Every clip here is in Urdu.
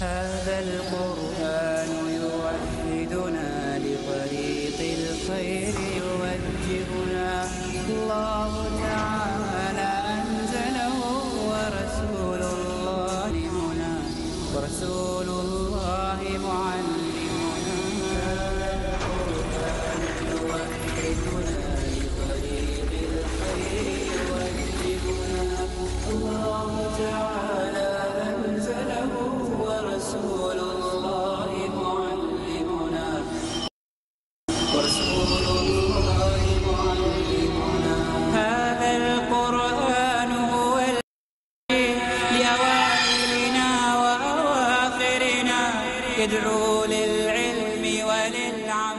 هذا القرآن يوحدنا لطريق الخير يوجهنا الله تعالى أنزله ورسول الله هنا ورسول الله معلمنا هذا القرآن يوحدنا لطريق الخير يوجهنا الله تعالى أنزله ورسول الله معلمنا ورسول الله معلمنا هذا القرآن هو لأوائلنا وأواخرنا يدعو للعلم وللعمل.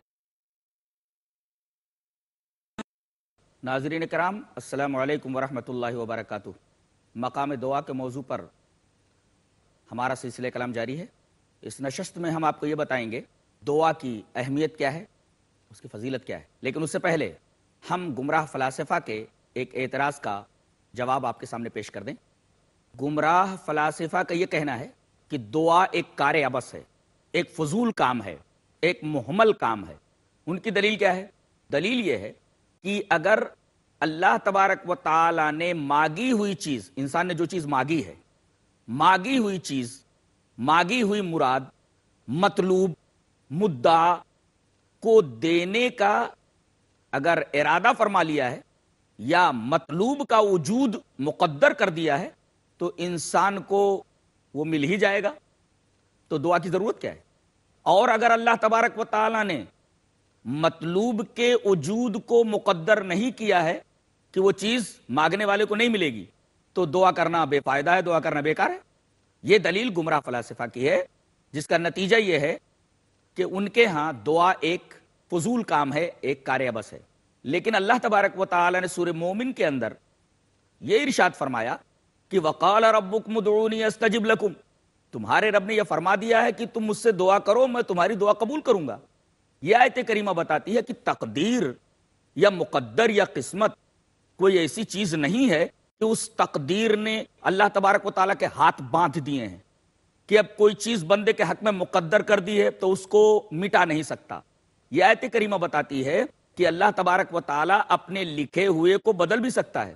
ناظرین کرام، السلام علیکم ورحمۃ اللہ وبرکاتہ. مقام دعا کے موضوع پر ہمارا سلسلہ کلام جاری ہے. اس نشست میں ہم آپ کو یہ بتائیں گے دعا کی اہمیت کیا ہے، اس کی فضیلت کیا ہے. لیکن اس سے پہلے ہم گمراہ فلاسفہ کے ایک اعتراض کا جواب آپ کے سامنے پیش کر دیں. گمراہ فلاسفہ کا یہ کہنا ہے کہ دعا ایک کار عبث ہے، ایک فضول کام ہے، ایک مہمل کام ہے. ان کی دلیل کیا ہے؟ دلیل یہ ہے کہ اگر اللہ تبارک و تعالی نے مانگی ہوئی چیز، انسان نے جو چیز مانگی ہے، مانگی ہوئی چیز، مانگی ہوئی مراد، مطلوب، مدعا کو دینے کا اگر ارادہ فرما لیا ہے یا مطلوب کا وجود مقدر کر دیا ہے تو انسان کو وہ مل ہی جائے گا. تو دعا کی ضرورت کیا ہے؟ اور اگر اللہ تبارک و تعالی نے مطلوب کے وجود کو مقدر نہیں کیا ہے کہ وہ چیز مانگنے والے کو نہیں ملے گی تو دعا کرنا بے فائدہ ہے، دعا کرنا بیکار ہے. یہ دلیل گمراہ فلاسفہ کی ہے، جس کا نتیجہ یہ ہے کہ ان کے ہاں دعا ایک فضول کام ہے، ایک کار عبث ہے. لیکن اللہ تبارک و تعالی نے سورہ مومن کے اندر یہ ارشاد فرمایا کہ وقال ربکم ادعونی استجب لکم، تمہارے رب نے یہ فرما دیا ہے کہ تم مجھ سے دعا کرو، میں تمہاری دعا قبول کروں گا. یہ آیت کریمہ بتاتی ہے کہ تقدیر یا مقدر یا قسمت کوئی ایسی چیز نہیں ہے کہ اس تقدیر نے اللہ تبارک و تعالیٰ کے ہاتھ باندھ دیے ہیں کہ اب کوئی چیز بندے کے حق میں مقدر کر دی ہے تو اس کو مٹا نہیں سکتا. یہ آیت کریمہ بتاتی ہے کہ اللہ تبارک و تعالیٰ اپنے لکھے ہوئے کو بدل بھی سکتا ہے.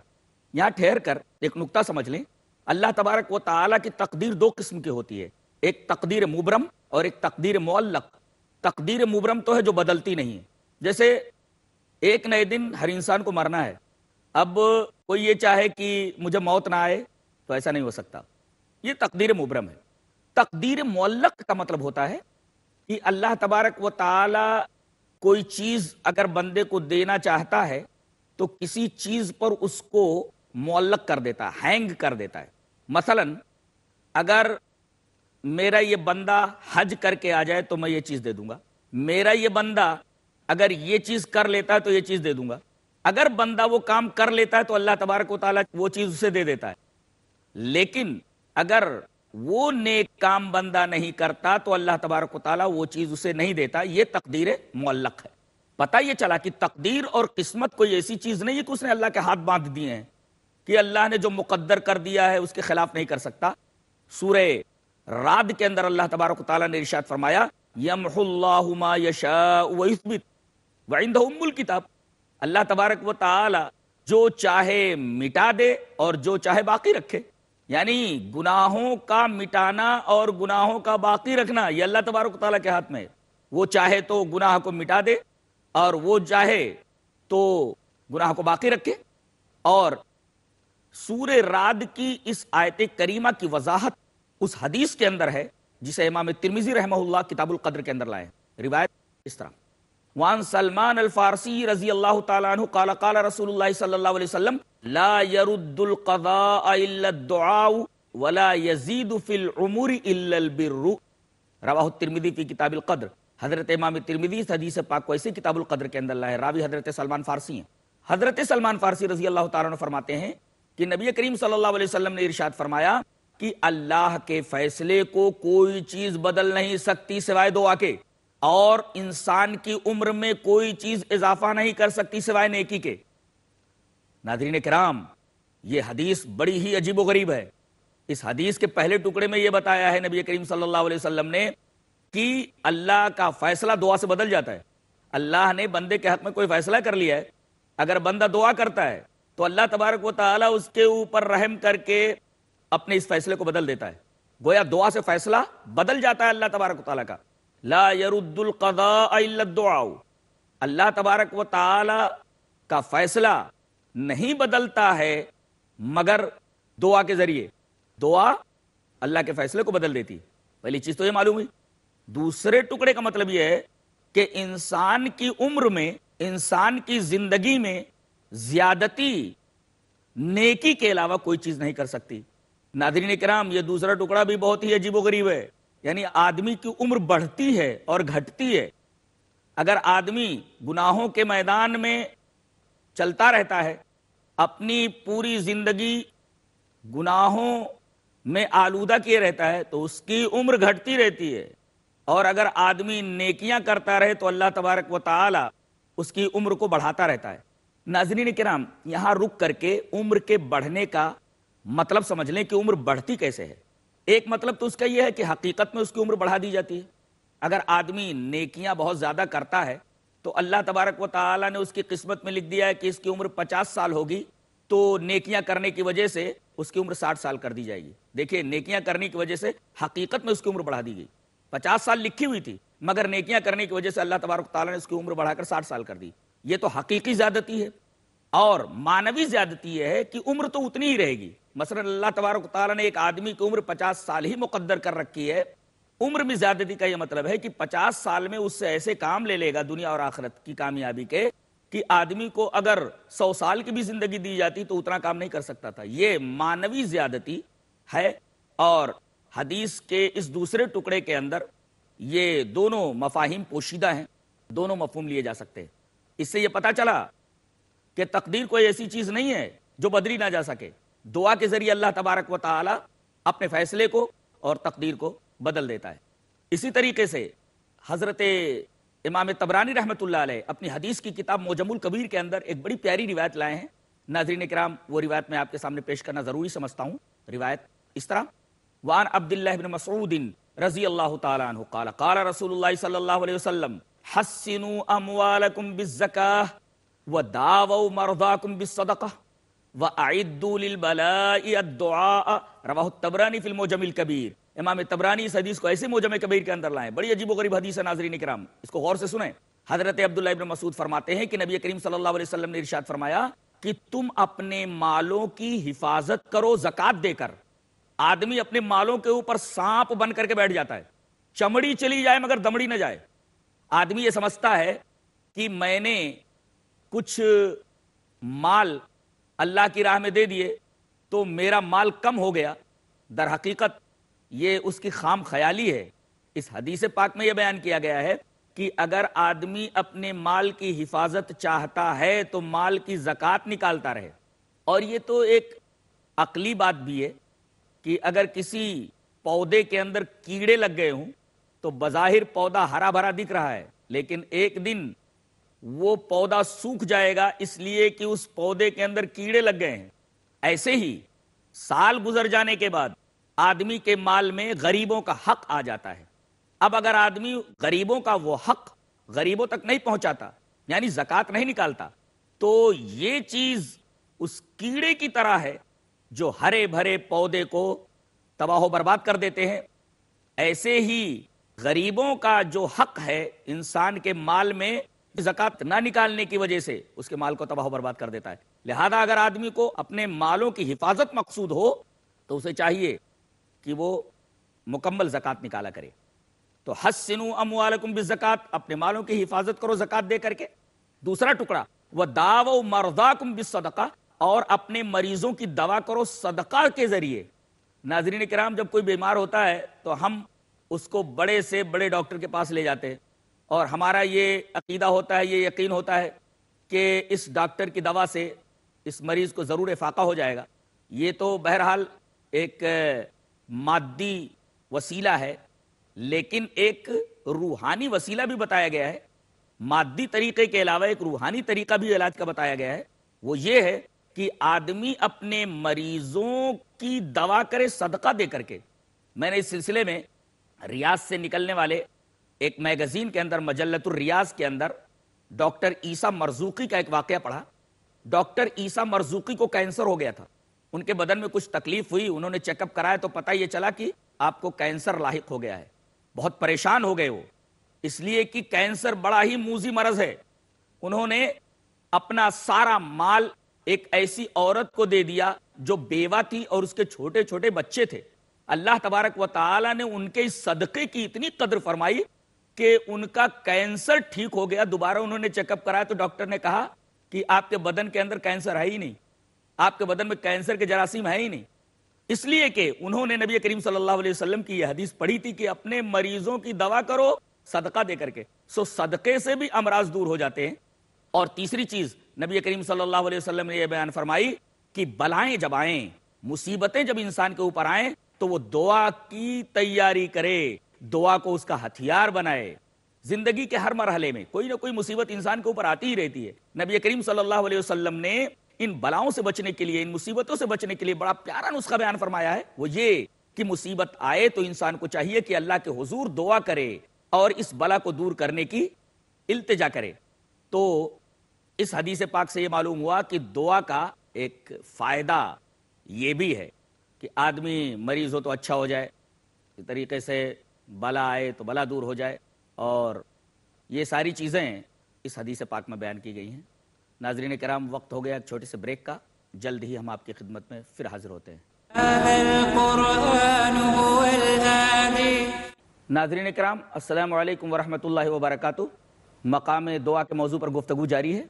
یہاں ٹھہر کر ایک نقطہ سمجھ لیں. اللہ تبارک و تعالیٰ کی تقدیر دو قسم کی ہوتی ہے، ایک تقدیر مبرم اور ایک تقدیر معلق. تقدیر مبرم تو ہے جو بدلتی نہیں ہے، جیسے ایک نئے دن ہر انسان کو مرنا ہے. اب کوئی یہ چاہے کہ مجھے موت نہ آئے تو ایسا نہیں ہو سکتا، یہ تقدیر مبرم ہے. تقدیر معلق کا مطلب ہوتا ہے کہ اللہ تبارک و تعالی کوئی چیز اگر بندے کو دینا چاہتا ہے تو کسی چیز پر اس کو معلق کر دیتا ہے، ہینگ کر دیتا ہے. مثلا اگر میرا یہ بندہ حج کر کے آ جائے تو میں یہ چیز دے دوں گا، میرا یہ بندہ اگر یہ چیز کر لیتا ہے تو یہ چیز دے دوں گا. اگر بندہ وہ کام کر لیتا ہے تو اللہ تبارک و تعالیٰ وہ چیز اسے دے دیتا ہے. لیکن اگر وہ نیک کام بندہ نہیں کرتا تو اللہ تبارک و تعالیٰ وہ چیز اسے نہیں دیتا. یہ تقدیر معلق ہے. پتہ یہ چلا کہ تقدیر اور قسمت کوئی ایسی چیز نہیں ہے کہ اس نے اللہ کے ہاتھ باندھ دیے ہیں کہ اللہ نے جو مقدر کر دیا ہے اس کے خلاف نہیں کر سکتا. سورہ رعد کے اندر اللہ تبارک و تعالیٰ نے ارشاد فرمایا یمحو اللہ ما یشاء ویثبت وعندہ ام الکتاب. اللہ تبارک و تعالی جو چاہے مٹا دے اور جو چاہے باقی رکھے. یعنی گناہوں کا مٹانا اور گناہوں کا باقی رکھنا یہ اللہ تبارک و تعالیٰ کے ہاتھ میں ہے. وہ چاہے تو گناہ کو مٹا دے اور وہ چاہے تو گناہ کو باقی رکھے. اور سورہ رعد کی اس آیت کریمہ کی وضاحت اس حدیث کے اندر ہے جسے امام ترمذی رحمہ اللہ کتاب القدر کے اندر لائے. روایت اس طرح وان سلمان الفارسی رضی اللہ تعالیٰ عنہ قال قال رسول اللہ صلی اللہ علیہ وسلم لا يرد القضاء الا الدعاء ولا يزيد في العمر الا البر. رواہ الترمذی فی کتاب القدر. حضرت امام ترمذی اس حدیث پاک کو ایسے کتاب القدر کے اندر لائے. راوی حضرت سلمان فارسی ہیں. حضرت سلمان فارسی رضی اللہ تعالیٰ عنہ فرماتے ہیں کہ نبی کریم صلی اللہ علیہ وسلم نے ارشاد فرمایا کہ اللہ کے فیصلے کو کوئی چیز بدل نہیں سکتی سوائے دعا کے، اور انسان کی عمر میں کوئی چیز اضافہ نہیں کر سکتی سوائے نیکی کے. ناظرین کرام، یہ حدیث بڑی ہی عجیب و غریب ہے. اس حدیث کے پہلے ٹکڑے میں یہ بتایا ہے نبی کریم صلی اللہ علیہ وسلم نے کہ اللہ کا فیصلہ دعا سے بدل جاتا ہے. اللہ نے بندے کے حق میں کوئی فیصلہ کر لیا ہے، اگر بندہ دعا کرتا ہے تو اللہ تبارک و تعالیٰ اس کے اوپر رحم کر کے اپنے اس فیصلے کو بدل دیتا ہے. گویا دعا سے فیصلہ بدل جاتا ہے اللہ تبارک و تعالیٰ کا. لا يرد القضاء الا الدعاء. اللہ تبارک و تعالیٰ کا فیصلہ نہیں بدلتا ہے مگر دعا کے ذریعے. دعا اللہ کے فیصلے کو بدل دیتی. پہلی چیز تو یہ معلوم ہوئی. دوسرے ٹکڑے کا مطلب یہ ہے کہ انسان کی عمر میں، انسان کی زندگی میں زیادتی نیکی کے علاوہ کوئی چیز نہیں کر سکتی. ناظرین کرام، یہ دوسرا ٹکڑا بھی بہت ہی عجیب و غریب ہے. یعنی آدمی کی عمر بڑھتی ہے اور گھٹتی ہے. اگر آدمی گناہوں کے میدان میں چلتا رہتا ہے، اپنی پوری زندگی گناہوں میں آلودہ کیے رہتا ہے، تو اس کی عمر گھٹتی رہتی ہے. اور اگر آدمی نیکیاں کرتا رہے تو اللہ تبارک و تعالی اس کی عمر کو بڑھاتا رہتا ہے. ناظرین کرام، یہاں رک کر کے عمر کے بڑھنے کا مطلب سمجھ لیں کہ عمر بڑھتی کیسے ہے. ایک مطلب تو اس کا یہ ہے کہ حقیقت میں اس کی عمر بڑھا دی جاتی ہے. اگر آدمی نیکیاں بہت زیادہ کرتا ہے تو اللہ تبارک و تعالی نے اس کی قسمت میں لکھ دیا ہے کہ اس کی عمر 50 سال ہوگی، تو نیکیاں کرنے کی وجہ سے اس کی عمر 60 سال کر دی جائے گی. دیکھیے، نیکیاں کرنے کی وجہ سے حقیقت میں اس کی عمر بڑھا دی گئی. 50 سال لکھی ہوئی تھی، مگر نیکیاں کرنے کی وجہ سے اللہ تبارک و تعالی نے اس کی عمر بڑھا کر 60 سال کر دی. یہ تو حقیقی زیادتی ہے. اور مانوی زیادتی یہ ہے کہ عمر تو اتنی ہی رہے گی. مثلا اللہ تبارک و تعالی نے ایک آدمی کی عمر 50 سال ہی مقدر کر رکھی ہے. عمر میں زیادتی کا یہ مطلب ہے کہ 50 سال میں اس سے ایسے کام لے لے گا دنیا اور آخرت کی کامیابی کے کہ آدمی کو اگر 100 سال کی بھی زندگی دی جاتی تو اتنا کام نہیں کر سکتا تھا. یہ مانوی زیادتی ہے. اور حدیث کے اس دوسرے ٹکڑے کے اندر یہ دونوں مفاہیم پوشیدہ ہیں، دونوں مفہوم لیے جا سکتے ہیں. اس سے یہ پتا چلا کہ تقدیر کوئی ایسی چیز نہیں ہے جو بدلی نہ جا سکے. دعا کے ذریعے اللہ تبارک و تعالی اپنے فیصلے کو اور تقدیر کو بدل دیتا ہے. اسی طریقے سے حضرت امام طبرانی رحمۃ اللہ علیہ اپنی حدیث کی کتاب معجم الکبیر کے اندر ایک بڑی پیاری روایت لائے ہیں. ناظرین کرام، وہ روایت میں آپ کے سامنے پیش کرنا ضروری سمجھتا ہوں. روایت اس طرح: وعن عبداللہ بن مسعود رضی اللہ تعالی عنہ قال قال رسول اللہ صلی اللہ علیہ وسلم حسنوا اموالکم بالزکاة وداووا مرضاکم بالصدقہ وَأَعِدُّوا لِلْبَلَاءِ الدُّعَاءَ رواہ الطبرانی فی المعجم الکبیر. امام طبرانی اس حدیث کو ایسے معجم کبیر کے اندر لائیں. بڑی عجیب و غریب حدیث ہے ناظرین کرام، اس کو غور سے سنیں. حضرت عبداللہ ابن مسعود فرماتے ہیں کہ نبی کریم صلی اللہ علیہ وسلم نے ارشاد فرمایا کہ تم اپنے مالوں کی حفاظت کرو زکوٰۃ دے کر. آدمی اپنے مالوں کے اوپر سانپ بن کر کے بیٹھ جاتا ہے، چمڑی چلی جائے مگر دمڑی نہ جائے. آدمی یہ سمجھتا ہے کہ میں نے کچھ مال اللہ کی راہ میں دے دیے تو میرا مال کم ہو گیا. در حقیقت یہ اس کی خام خیالی ہے. اس حدیث پاک میں یہ بیان کیا گیا ہے کہ اگر آدمی اپنے مال کی حفاظت چاہتا ہے تو مال کی زکوٰۃ نکالتا رہے. اور یہ تو ایک عقلی بات بھی ہے کہ اگر کسی پودے کے اندر کیڑے لگ گئے ہوں تو بظاہر پودا ہرا بھرا دکھ رہا ہے، لیکن ایک دن وہ پودا سوکھ جائے گا اس لیے کہ اس پودے کے اندر کیڑے لگ گئے ہیں. ایسے ہی سال گزر جانے کے بعد آدمی کے مال میں غریبوں کا حق آ جاتا ہے. اب اگر آدمی غریبوں کا وہ حق غریبوں تک نہیں پہنچاتا، یعنی زکوٰۃ نہیں نکالتا، تو یہ چیز اس کیڑے کی طرح ہے جو ہرے بھرے پودے کو تباہ و برباد کر دیتے ہیں. ایسے ہی غریبوں کا جو حق ہے انسان کے مال میں زکوٰۃ نہ نکالنے کی وجہ سے اس کے مال کو تباہ و برباد کر دیتا ہے. لہذا اگر آدمی کو اپنے مالوں کی حفاظت مقصود ہو تو اسے چاہیے کہ وہ مکمل زکوٰۃ نکالا کرے. تو حسنوا اموالکم بالزکاۃ، اپنے مالوں کی حفاظت کرو زکوٰۃ دے کر کے. دوسرا ٹکڑا وداووا مرضاکم بالصدقہ، اور اپنے مریضوں کی دوا کرو صدقہ کے ذریعے. ناظرین کرام، جب کوئی بیمار ہوتا ہے تو ہم اس کو بڑے سے بڑے ڈاکٹر کے پاس لے جاتے ہیں اور ہمارا یہ عقیدہ ہوتا ہے، یہ یقین ہوتا ہے کہ اس ڈاکٹر کی دوا سے اس مریض کو ضرور افاقہ ہو جائے گا. یہ تو بہرحال ایک مادی وسیلہ ہے، لیکن ایک روحانی وسیلہ بھی بتایا گیا ہے. مادی طریقے کے علاوہ ایک روحانی طریقہ بھی علاج کا بتایا گیا ہے. وہ یہ ہے کہ آدمی اپنے مریضوں کی دوا کرے صدقہ دے کر کے. میں نے اس سلسلے میں ریاض سے نکلنے والے ایک میگزین کے اندر مجلۃ الریاض کے اندر ڈاکٹر عیسیٰ مرزوقی کا ایک واقعہ پڑھا. ڈاکٹر عیسیٰ مرزوقی کو کینسر ہو گیا تھا. ان کے بدن میں کچھ تکلیف ہوئی, انہوں نے چیک اپ کرایا تو پتہ یہ چلا کہ آپ کو کینسر لاحق ہو گیا ہے. بہت پریشان ہو گئے وہ, اس لیے کہ کینسر بڑا ہی موذی مرض ہے. انہوں نے اپنا سارا مال ایک ایسی عورت کو دے دیا جو بیوہ تھی اور اس کے چھوٹے چھوٹے بچے تھے. اللہ تبارک و تعالی نے ان کے اس صدقے کی اتنی قدر فرمائی کہ ان کا کینسر ٹھیک ہو گیا. دوبارہ انہوں نے چیک اپ کرایا تو ڈاکٹر نے کہا کہ آپ کے بدن کے اندر کینسر ہے ہی نہیں, آپ کے بدن میں کینسر کے جراثیم ہے ہی نہیں. اس لیے کہ انہوں نے نبی کریم صلی اللہ علیہ وسلم کی یہ حدیث پڑھی تھی کہ اپنے مریضوں کی دوا کرو صدقہ دے کر کے. صدقے سے بھی امراض دور ہو جاتے ہیں. اور تیسری چیز نبی کریم صلی اللہ علیہ وسلم نے یہ بیان فرمائی کہ بلائیں جب آئیں, مصیبتیں جب انسان کے اوپر آئیں تو وہ دعا کی تیاری کرے, دعا کو اس کا ہتھیار بنائے. زندگی کے ہر مرحلے میں کوئی نہ کوئی مصیبت انسان کے اوپر آتی ہی رہتی ہے. نبی کریم صلی اللہ علیہ وسلم نے ان بلاؤں سے بچنے کے لیے, ان مصیبتوں سے بچنے کے لیے بڑا پیارا نسخہ بیان فرمایا ہے. وہ یہ کہ مصیبت آئے تو انسان کو چاہیے کہ اللہ کے حضور دعا کرے اور اس بلا کو دور کرنے کی التجا کرے. تو اس حدیث پاک سے یہ معلوم ہوا کہ دعا کا ایک فائدہ یہ بھی ہے کہ آدمی مریض ہو تو اچھا ہو جائے, اس طریقے سے بلا آئے تو بلا دور ہو جائے, اور یہ ساری چیزیں اس حدیث پاک میں بیان کی گئی ہیں. ناظرین کرام, وقت ہو گیا ایک چھوٹے سے بریک کا, جلد ہی ہم آپ کی خدمت میں پھر حاضر ہوتے ہیں. ناظرین کرام, السلام علیکم ورحمۃ اللہ وبرکاتہ. مقام دعا کے موضوع پر گفتگو جاری ہے.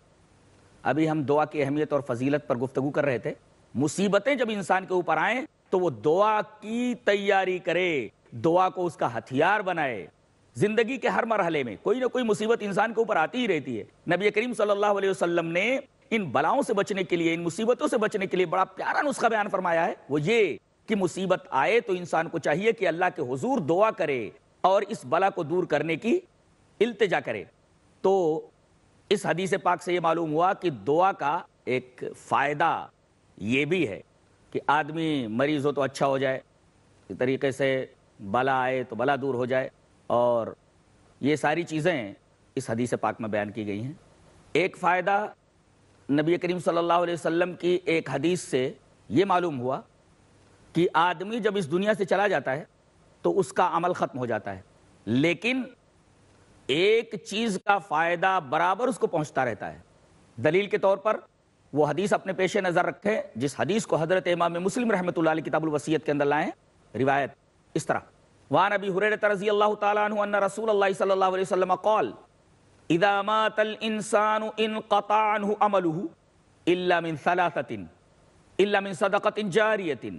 ابھی ہم دعا کی اہمیت اور فضیلت پر گفتگو کر رہے تھے. مصیبتیں جب انسان کے اوپر آئیں تو وہ دعا کی تیاری کرے, دعا کو اس کا ہتھیار بنائے. زندگی کے ہر مرحلے میں کوئی نہ کوئی مصیبت انسان کے اوپر آتی ہی رہتی ہے. نبی کریم صلی اللہ علیہ وسلم نے ان بلاؤں سے بچنے کے لیے, ان مصیبتوں سے بچنے کے لیے بڑا پیارا نسخہ بیان فرمایا ہے. وہ یہ کہ مصیبت آئے تو انسان کو چاہیے کہ اللہ کے حضور دعا کرے اور اس بلا کو دور کرنے کی التجا کرے. تو اس حدیث پاک سے یہ معلوم ہوا کہ دعا کا ایک فائدہ یہ بھی ہے کہ آدمی مریض ہو تو اچھا ہو جائے, اس طریقے سے بلا آئے تو بلا دور ہو جائے, اور یہ ساری چیزیں اس حدیث پاک میں بیان کی گئی ہیں. ایک فائدہ نبی کریم صلی اللہ علیہ وسلم کی ایک حدیث سے یہ معلوم ہوا کہ آدمی جب اس دنیا سے چلا جاتا ہے تو اس کا عمل ختم ہو جاتا ہے, لیکن ایک چیز کا فائدہ برابر اس کو پہنچتا رہتا ہے. دلیل کے طور پر وہ حدیث اپنے پیش نظر رکھیں جس حدیث کو حضرت امام مسلم رحمۃ اللہ علیہ کتاب الوصیت کے اندر لائیں. روایت اس طرح, وعن ابی ہریرہ رضی اللہ تعالی عنہ ان رسول اللہ صلی اللہ علیہ وسلم قال اذا مات الانسان انقطع عنه عمله الا من ثلاثه الا من صدقة جاریة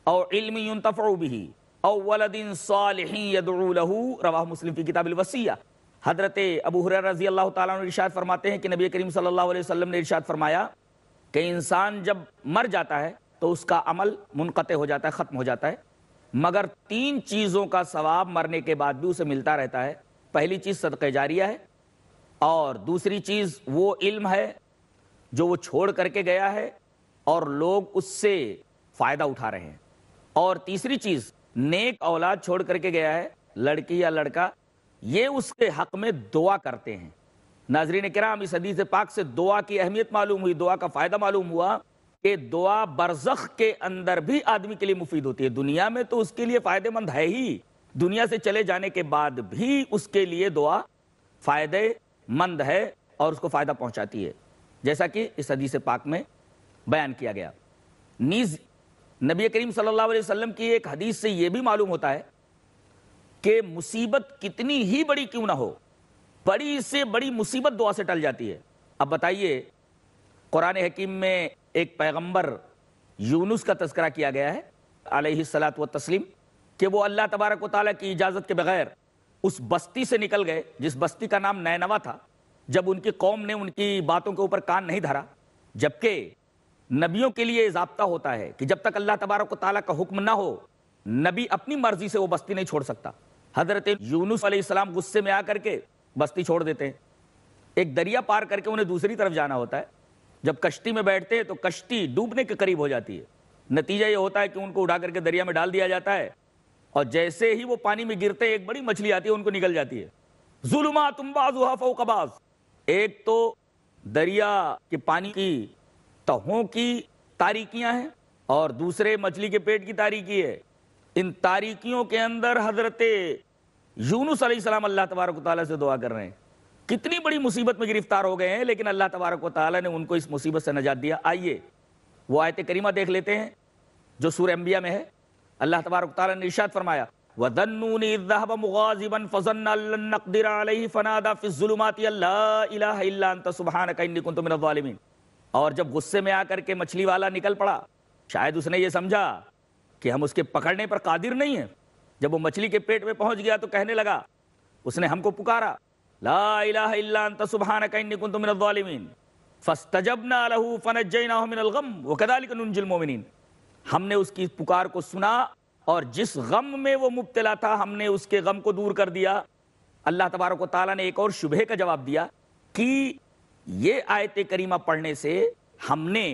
او علم ينتفع به او ولد صالح يدعو له, رواہ مسلم فی کتاب الوصیہ. حضرت ابو ہریرہ رضی اللہ تعالیٰ عنہ ارشاد فرماتے ہیں کہ نبی کریم صلی اللہ علیہ وسلم نے ارشاد فرمایا کہ انسان جب مر جاتا ہے تو اس کا عمل منقطع ہو جاتا ہے, ختم ہو جاتا ہے, مگر 3 چیزوں کا ثواب مرنے کے بعد بھی اسے ملتا رہتا ہے. پہلی چیز صدقہ جاریہ ہے, اور دوسری چیز وہ علم ہے جو وہ چھوڑ کر کے گیا ہے اور لوگ اس سے فائدہ اٹھا رہے ہیں, اور تیسری چیز نیک اولاد چھوڑ کر کے گیا ہے, لڑکی یا لڑکا, یہ اس کے حق میں دعا کرتے ہیں. ناظرین کرام, اس حدیث پاک سے دعا کی اہمیت معلوم ہوئی, دعا کا فائدہ معلوم ہوا کہ دعا برزخ کے اندر بھی آدمی کے لیے مفید ہوتی ہے. دنیا میں تو اس کے لیے فائدہ مند ہے ہی, دنیا سے چلے جانے کے بعد بھی اس کے لیے دعا فائدہ مند ہے اور اس کو فائدہ پہنچاتی ہے, جیسا کہ اس حدیث پاک میں بیان کیا گیا. نیز نبی کریم صلی اللہ علیہ وسلم کی ایک حدیث سے یہ بھی معلوم ہوتا ہے کہ مصیبت کتنی ہی بڑی کیوں نہ ہو, بڑی سے بڑی مصیبت دعا سے ٹل جاتی ہے. اب بتائیے, قرآن حکیم میں ایک پیغمبر یونس کا تذکرہ کیا گیا ہے علیہ الصلاۃ والتسلیم کہ وہ اللہ تبارک و تعالیٰ کی اجازت کے بغیر اس بستی سے نکل گئے جس بستی کا نام نینوا تھا, جب ان کی قوم نے ان کی باتوں کے اوپر کان نہیں دھرا. جبکہ نبیوں کے لیے ضابطہ ہوتا ہے کہ جب تک اللہ تبارک و تعالیٰ کا حکم نہ ہو نبی اپنی مرضی سے وہ بستی نہیں چھوڑ سکتا. حضرت یونس علیہ السلام غصے میں آ کر کے بستی چھوڑ دیتے ہیں. ایک دریا پار کر کے انہیں دوسری طرف جانا ہوتا ہے, جب کشتی میں بیٹھتے ہیں تو کشتی ڈوبنے کے قریب ہو جاتی ہے، نتیجہ یہ ہوتا ہے کہ ان کو اٹھا کر کے دریا میں ڈال دیا جاتا ہے، اور جیسے ہی وہ پانی میں گرتے ایک بڑی مچھلی آتی ہے ان کو نگل جاتی ہے۔ ظلمات بعضها فوق بعض، ایک تو دریا کے پانی کی تہوں کی تاریکیاں ہیں اور دوسرے مچھلی کے پیٹ کی تاریکی ہے۔ ان تاریکیوں کے اندر حضرت یونس علیہ السلام اللہ تبارک و تعالیٰ سے دعا کر رہے ہیں، کتنی بڑی مصیبت میں گرفتار ہو گئے ہیں، لیکن اللہ تبارک و تعالیٰ نے ان کو اس مصیبت سے نجات دیا۔ آئیے وہ آیت کریمہ دیکھ لیتے ہیں جو سورہ انبیاء میں ہے۔ اللہ تبارک و تعالیٰ نے ارشاد فرمایا وَذَنُّونِ إِذْ ذَهَبَ مُغَاضِبًا فَظَنَّ أَن لَّن نَّقْدِرَ عَلَيْهِ فَنَادَىٰ فِي الظُّلُمَاتِ أَن لَّا إِلَٰهَ إِلَّا أَنتَ سُبْحَانَكَ إِنِّي كُنتُ مِنَ الظَّالِمِينَ۔ اور جب غصے میں آ کر کے مچھلی والا نکل پڑا، شاید اس نے یہ سمجھا کہ ہم اس کے پکڑنے پر قادر نہیں ہیں، جب وہ مچھلی کے پیٹ میں پہنچ گیا تو کہنے لگا، اس نے ہم کو پکارا، لا الہ الا انت سبحانک انی کنت من الظالمین فاستجبنا له فنجیناہ من الغم وکذالک ننجی المؤمنین۔ ہم نے اس کی پکار کو سنا اور جس غم میں وہ مبتلا تھا ہم نے اس کے غم کو دور کر دیا۔ اللہ تبارک و تعالیٰ نے ایک اور شبہے کا جواب دیا کہ یہ آیت کریمہ پڑھنے سے ہم نے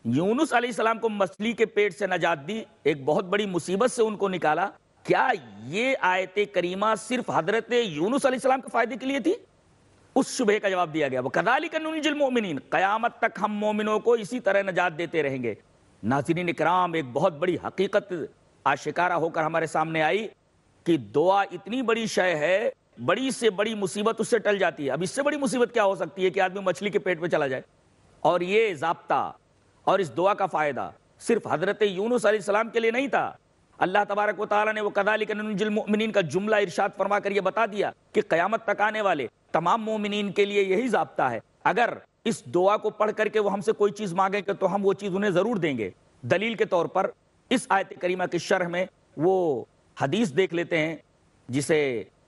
یونس علیہ السلام کو مچھلی کے پیٹ سے نجات دی، ایک بہت بڑی مصیبت سے ان کو نکالا۔ کیا یہ آیت کریمہ صرف حضرت یونس علیہ السلام کے فائدے کے لیے تھی؟ اس شبہے کا جواب دیا گیا، وَكَذَلِكَ نُنْجِي الْمُؤْمِنِينَ، قیامت تک ہم مومنوں کو اسی طرح نجات دیتے رہیں گے۔ ناظرین کرام، ایک بہت بڑی حقیقت آشکارا ہو کر ہمارے سامنے آئی کہ دعا اتنی بڑی شے ہے، بڑی سے بڑی مصیبت اس سے ٹل جاتی ہے۔ اب اس سے بڑی مصیبت کیا ہو سکتی ہے کہ آدمی مچھلی کے پیٹ میں چلا جائے؟ اور یہ ضابطہ اور اس دعا کا فائدہ صرف حضرت یونس علیہ السلام کے لیے نہیں تھا۔ اللہ تبارک و تعالیٰ نے وہ کذالک ننجی المؤمنین کا جملہ ارشاد فرما کر یہ بتا دیا کہ قیامت تک آنے والے تمام مومنین کے لیے یہی ضابطہ ہے، اگر اس دعا کو پڑھ کر کے وہ ہم سے کوئی چیز مانگیں گے تو ہم وہ چیز انہیں ضرور دیں گے۔ دلیل کے طور پر اس آیت کریمہ کی شرح میں وہ حدیث دیکھ لیتے ہیں جسے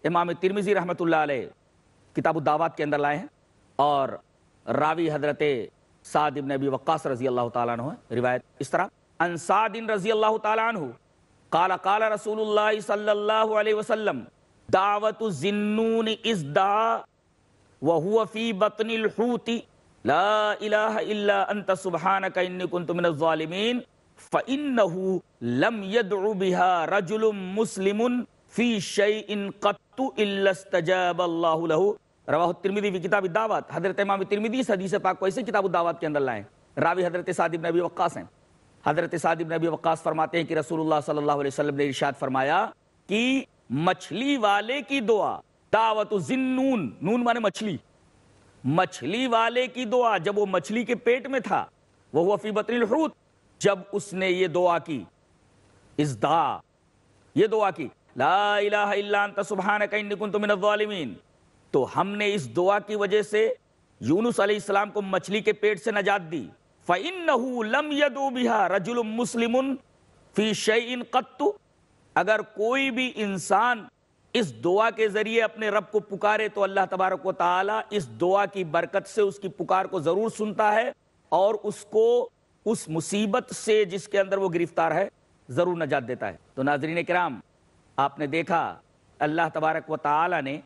امام ترمذی رحمۃ اللہ علیہ کتاب الدعوات کے اندر لائے ہیں، اور راوی حضرت سعد بن ابی وقاص رضی اللہ تعالیٰ عنہ ہے۔ روایت اس طرح، ان سعد رضی اللہ تعالیٰ عنہ قال قال رسول اللہ صلی اللہ علیہ وسلم دعوت الذنون اذ دعا وهو في بطن الحوت لا الہ الا انت سبحانک انی کنت من الظالمین فإنه لم يدع بها رجل مسلم في شيء قط الا استجاب اللہ له۔ رواہ الترمذی فی کتاب الدعوات، حضرت امام ترمذی اس حدیث پاک کو ایسے کتاب الدعوات کے اندر لائے، راوی حضرت سعد بن ابی وقاص ہیں۔ حضرت سعد بن ابی وقاص فرماتے ہیں کہ رسول اللہ صلی اللہ علیہ وسلم نے ارشاد فرمایا کہ مچھلی والے کی دعا، دعوت الذنون، نون مانے مچھلی، مچھلی والے کی دعا جب وہ مچھلی کے پیٹ میں تھا، وہ فی بطن الحوت، جب اس نے یہ دعا کی، اس دعا یہ دعا کی لا الہ الا انت سبحانک انی کنت من الظالمین، تو ہم نے اس دعا کی وجہ سے یونس علیہ السلام کو مچھلی کے پیٹ سے نجات دی۔ فَإِنَّهُ لَمْ يَدْعُ بِهَا رَجُلٌ مُسْلِمٌ فِي شَيْءٍ قَطُّ، اگر کوئی بھی انسان اس دعا کے ذریعے اپنے رب کو پکارے تو اللہ تبارک و تعالیٰ اس دعا کی برکت سے اس کی پکار کو ضرور سنتا ہے اور اس کو اس مصیبت سے جس کے اندر وہ گرفتار ہے ضرور نجات دیتا ہے۔ تو ناظرین کرام، آپ نے دیکھا اللہ تبارک و تعالیٰ نے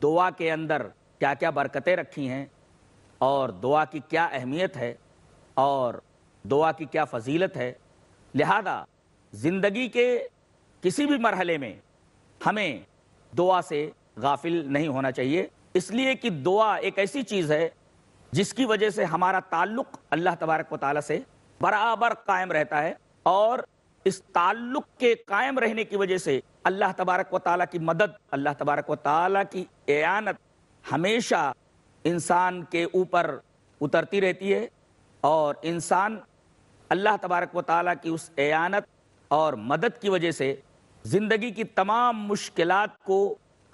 دعا کے اندر کیا کیا برکتیں رکھی ہیں اور دعا کی کیا اہمیت ہے اور دعا کی کیا فضیلت ہے۔ لہذا زندگی کے کسی بھی مرحلے میں ہمیں دعا سے غافل نہیں ہونا چاہیے، اس لیے کہ دعا ایک ایسی چیز ہے جس کی وجہ سے ہمارا تعلق اللہ تبارک و تعالیٰ سے برابر قائم رہتا ہے، اور اس تعلق کے قائم رہنے کی وجہ سے اللہ تبارک و تعالیٰ کی مدد، اللہ تبارک و تعالیٰ کی اعانت ہمیشہ انسان کے اوپر اترتی رہتی ہے، اور انسان اللہ تبارک و تعالیٰ کی اس اعانت اور مدد کی وجہ سے زندگی کی تمام مشکلات کو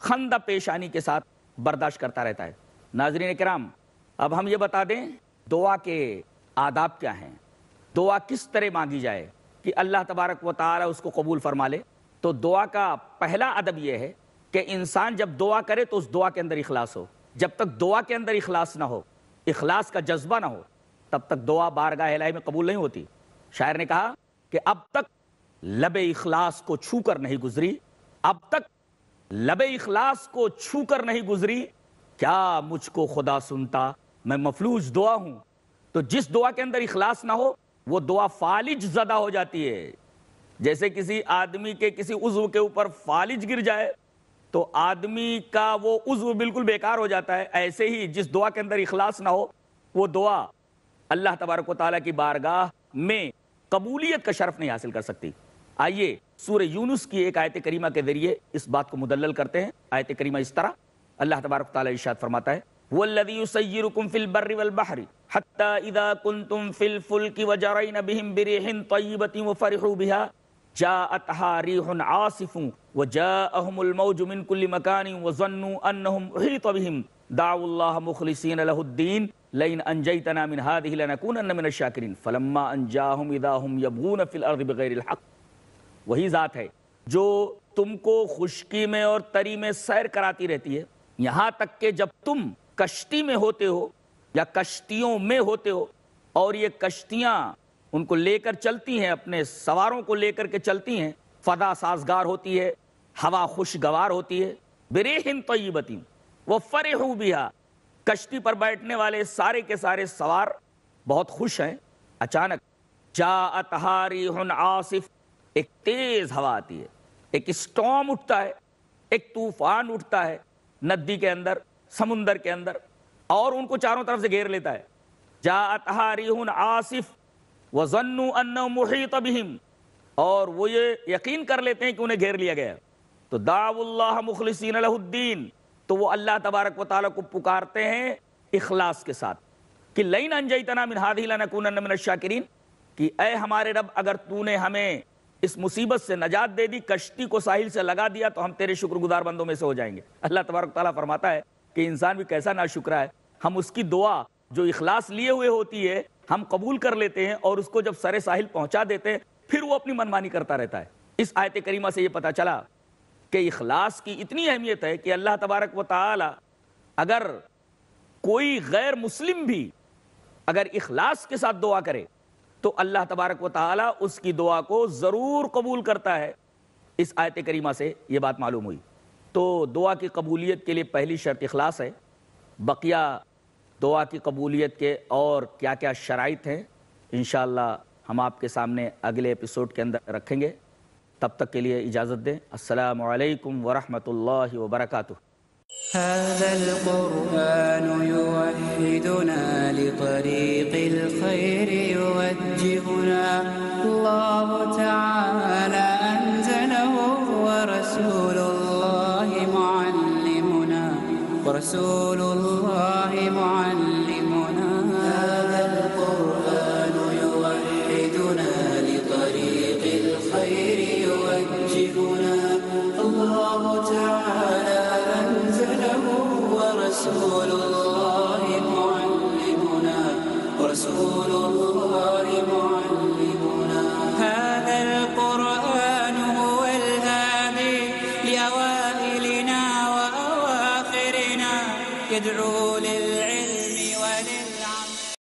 خندہ پیشانی کے ساتھ برداشت کرتا رہتا ہے۔ ناظرین کرام، اب ہم یہ بتا دیں دعا کے آداب کیا ہیں، دعا کس طرح مانگی جائے کہ اللہ تبارک و تعالیٰ اس کو قبول فرما لے۔ تو دعا کا پہلا ادب یہ ہے کہ انسان جب دعا کرے تو اس دعا کے اندر اخلاص ہو۔ جب تک دعا کے اندر اخلاص نہ ہو، اخلاص کا جذبہ نہ ہو، تب تک دعا بارگاہ الہی میں قبول نہیں ہوتی۔ شاعر نے کہا کہ اب تک لب اخلاص کو چھو کر نہیں گزری، اب تک لب اخلاص کو چھو کر نہیں گزری، کیا مجھ کو خدا سنتا، میں مفلوج دعا ہوں، تو جس دعا کے اندر اخلاص نہ ہو وہ دعا فالج زدہ ہو جاتی ہے. جیسے کسی آدمی کے کسی عضو کے اوپر فالج گر جائے تو آدمی کا وہ عضو بالکل بیکار ہو جاتا ہے. ایسے ہی جس دعا کے اندر اخلاص نہ ہو وہ دعا اللہ تبارک و تعالیٰ کی بارگاہ میں قبولیت کا شرف نہیں حاصل کر سکتی. آئیے سورہ یونس کی ایک آیت کریمہ کے ذریعے اس بات کو مدلل کرتے ہیں. آیت کریمہ اس طرح اللہ تبارک و تعالیٰ ارشاد فرماتا ہے وَالَّذِي يُسَيِّرُكُمْ فِي الْبَرِّ وَالْبَحْرِ حَتَّى إِذَا كُنْتُمْ فِي الْفُلْكِ وَجَرَيْنَ بِهِمْ بِرِيحٍ طَيِّبَةٍ وَفَرِحُوا بِهَا جاءتها ريح عاصف وجاءهم الموج من كل مكان وظنوا انهم احيط بهم دعوا الله مخلصين له الدين لئن انجيتنا من هذه لنكونن من الشاكرين فلما انجاهم اذا هم يبغون في الارض بغير الحق. وہی ذات ہے جو تم کو خشکی میں اور تری میں سیر کراتی رہتی ہے یہاں تک کہ جب تم کشتی میں ہوتے ہو یا کشتیوں میں ہوتے ہو اور یہ کشتیاں ان کو لے کر چلتی ہیں, اپنے سواروں کو لے کر کے چلتی ہیں, فضا سازگار ہوتی ہے, ہوا خوشگوار ہوتی ہے, بریحٍ طیبۃ وفرحوا بها, کشتی پر بیٹھنے والے سارے کے سارے سوار بہت خوش ہیں. اچانک جاءتها ریح عاصف, ایک تیز ہوا آتی ہے, ایک اسٹارم اٹھتا ہے, ایک طوفان اٹھتا ہے ندی کے اندر, سمندر کے اندر, اور ان کو چاروں طرف سے گھیر لیتا ہے. جاءتها ریح عاصف وَظَنُّوا أَنَّهُمْ مُحِيطَ بِهِمْ, اور وہ یہ یقین کر لیتے ہیں کہ انہیں گھیر لیا گیا. تو دعوا اللہ مخلصین لہ الدین, تو وہ اللہ تبارک و تعالیٰ کو پکارتے ہیں اخلاص کے ساتھ کہ لئن انجیتنا من هذه لنکونن من الشاکرین, کہ اے ہمارے رب اگر تو نے ہمیں اس مصیبت سے نجات دے دی, کشتی کو ساحل سے لگا دیا, تو ہم تیرے شکر گزار بندوں میں سے ہو جائیں گے. اللہ تبارک و تعالیٰ فرماتا ہے کہ انسان بھی کیسا ناشکرا ہے, ہم اس کی دعا جو اخلاص لیے ہوئے ہوتی ہے ہم قبول کر لیتے ہیں, اور اس کو جب سر ساحل پہنچا دیتے ہیں پھر وہ اپنی منمانی کرتا رہتا ہے. اس آیت کریمہ سے یہ پتہ چلا کہ اخلاص کی اتنی اہمیت ہے کہ اللہ تبارک و تعالی اگر کوئی غیر مسلم بھی اگر اخلاص کے ساتھ دعا کرے تو اللہ تبارک و تعالی اس کی دعا کو ضرور قبول کرتا ہے. اس آیت کریمہ سے یہ بات معلوم ہوئی. تو دعا کی قبولیت کے لیے پہلی شرط اخلاص ہے. بقیہ دعا کی قبولیت کے اور کیا کیا شرائط ہیں انشاءاللہ ہم آپ کے سامنے اگلے ایپیسوڈ کے اندر رکھیں گے. تب تک کے لیے اجازت دیں. السلام علیکم ورحمۃ اللہ وبرکاتہ. هذا القرآن يوحدنا لطريق الخير يوجهنا الله تعالى أنزله ورسول الله معلمنا هذا القرآن يوحدنا لطريق الخير يوجهنا الله تعالى أنزله ورسول الله معلمنا هذا القرآن هو الهادي لأوائلنا وأواخرنا يدعو للعلم